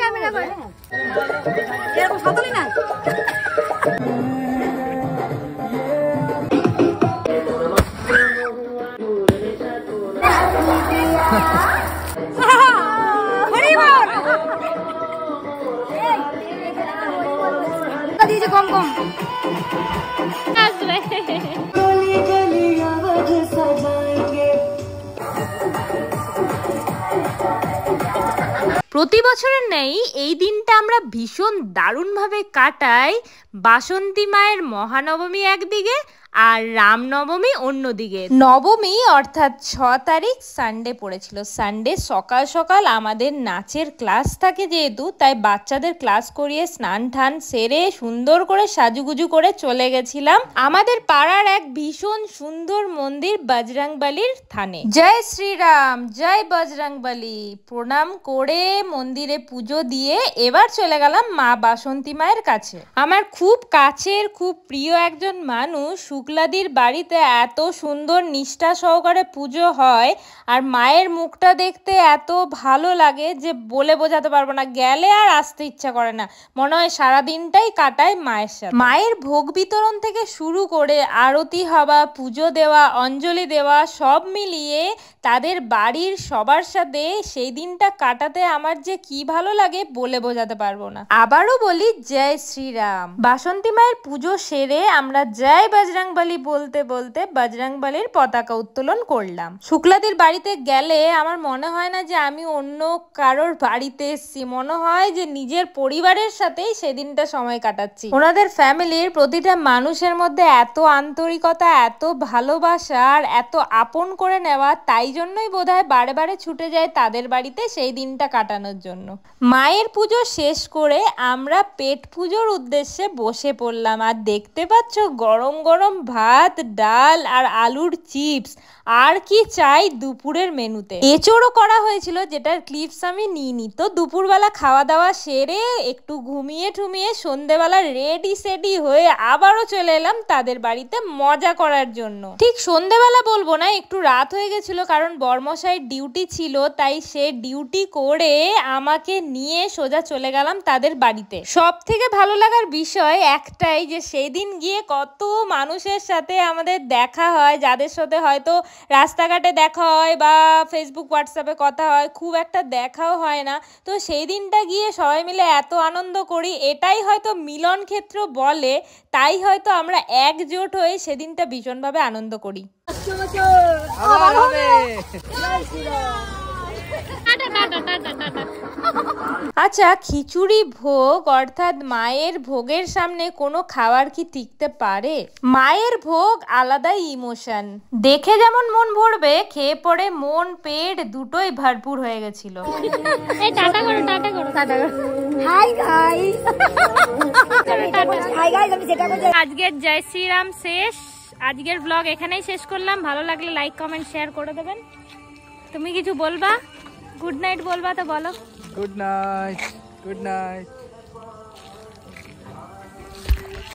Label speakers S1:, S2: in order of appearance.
S1: Camera করে এরকম সকলে না দিয়েছে কম কম আসবে
S2: প্রতি বছরের ন্যায় এই দিনটা আমরা ভীষণ দারুণভাবে কাটাই বাসন্তী মায়ের মহানবমী একদিকে আর রামনবমী অন্যদিকে। নবমী অর্থাৎ 6 তারিখ সানডে পড়েছিল। সানডে সকাল সকাল আমাদের নাচের ক্লাস থাকে যেহেতু, তাই বাচ্চাদের ক্লাস করিয়ে স্নান টান সেরে সুন্দর করে সাজুগুজু করে চলে গেছিলাম আমাদের পাড়ার এক ভীষণ সুন্দর মন্দির বজরংবলীর থানে। জয় শ্রীরাম, জয় বজরংবলী প্রণাম করে মন্দিরে পুজো দিয়ে এবার চলে গেলাম মা বাসন্তী মায়ের কাছে। আমার খুব কাছের খুব প্রিয় একজন মানুষ শুক্লাদির বাড়িতে এত সুন্দর নিষ্ঠা সহকারে পুজো হয় আর মায়ের মুখটা দেখতে এত ভালো লাগে যে বলে বোঝাতে পারবো না। গেলে আর আসতে ইচ্ছা করে না, মনে হয় সারাদিনটাই কাটায় মায়ের সাথে। মায়ের ভোগ বিতরণ থেকে শুরু করে আরতি হওয়া, পুজো দেওয়া, অঞ্জলি দেওয়া সব মিলিয়ে তাদের বাড়ির সবার সাথে সেই দিনটা কাটাতে আমার যে কি ভালো লাগে বলে বোঝাতে পারবো না। আবারও বলি জয় শ্রীরাম। বাসন্তী মায়ের পুজো সেরে আমরা জয় বজরংবলী বলতে বলতে বজরংবলীর পতাকা উত্তোলন করলাম। শুক্লাদির বাড়িতে গেলে আমার মনে হয় না যে আমি অন্য কারোর বাড়িতে এসেছি, মনে হয় যে নিজের পরিবারের সাথেই সেদিনটা সময় কাটাচ্ছি। ওনাদের ফ্যামিলির প্রতিটা মানুষের মধ্যে এত আন্তরিকতা, এত ভালোবাসা আর এত আপন করে নেওয়া, তাই জন্যই বোধহয় বারে বারে ছুটে যায় তাদের বাড়িতে সেই দিনটা কাটানোর জন্য। মায়ের পুজো শেষ করে আমরা পেট পুজোর উদ্দেশ্যে বসে পড়লাম। আর দেখতে পাচ্ছ গরম গরম ভাত, ডাল আর আলুর চিপস। আর কি চাই দুপুরের মেনুতে। এঁচোড়ও করা হয়েছিল, যেটার ক্লিপস আমি নিইনি। তো দুপুরবেলা খাওয়া দাওয়া সেরে একটু ঘুমিয়ে ঠুমিয়ে সন্ধেবেলা রেডি সেডি হয়ে আবারও চলে এলাম তাদের বাড়িতে মজা করার জন্য। ঠিক সন্ধেবেলা বলবো না, একটু রাত হয়ে গেছিল, কারণ বর্মশাইয়ের ডিউটি ছিল, তাই সে ডিউটি করে আমাকে নিয়ে সোজা চলে গেলাম তাদের বাড়িতে। সব থেকে ভালো লাগার বিষয় একটাই, যে সেই দিন গিয়ে কত মানুষের সাথে আমাদের দেখা হয়, যাদের সাথে হয়তো রাস্তাঘাটে দেখা হয় বা ফেসবুক হোয়াটসঅ্যাপে কথা হয়, খুব একটা দেখাও হয় না। তো সেই দিনটা গিয়ে সবাই মিলে এত আনন্দ করি, এটাই হয়তো মিলন ক্ষেত্র বলে, তাই হয়তো আমরা একজোট হয়ে সেদিনটা ভীষণভাবে আনন্দ করি। আচ্ছা, খিচুড়ি ভোগ অর্থাৎ মায়ের ভোগের সামনে কোনো খাবার কি টিকতে পারে? মায়ের ভোগ আলাদাই ইমোশন। দেখে যেমন মন ভরবে, খেয়ে পড়ে মন পেট দুটোই ভরপুর হয়ে গেছিল।
S1: টাটা করো, টাটা করো, টাটা করো। Hi guys, hi guys. আমি যেটা বলছি,
S2: আজকের জয় শ্রীরাম শেষ। আজকের ব্লগ এখানেই শেষ করলাম। ভালো লাগলে লাইক কমেন্ট শেয়ার করে দেবেন। তুমি কিছু বলবা? গুড নাইট বলবা তো বলো।
S3: Good night, good night.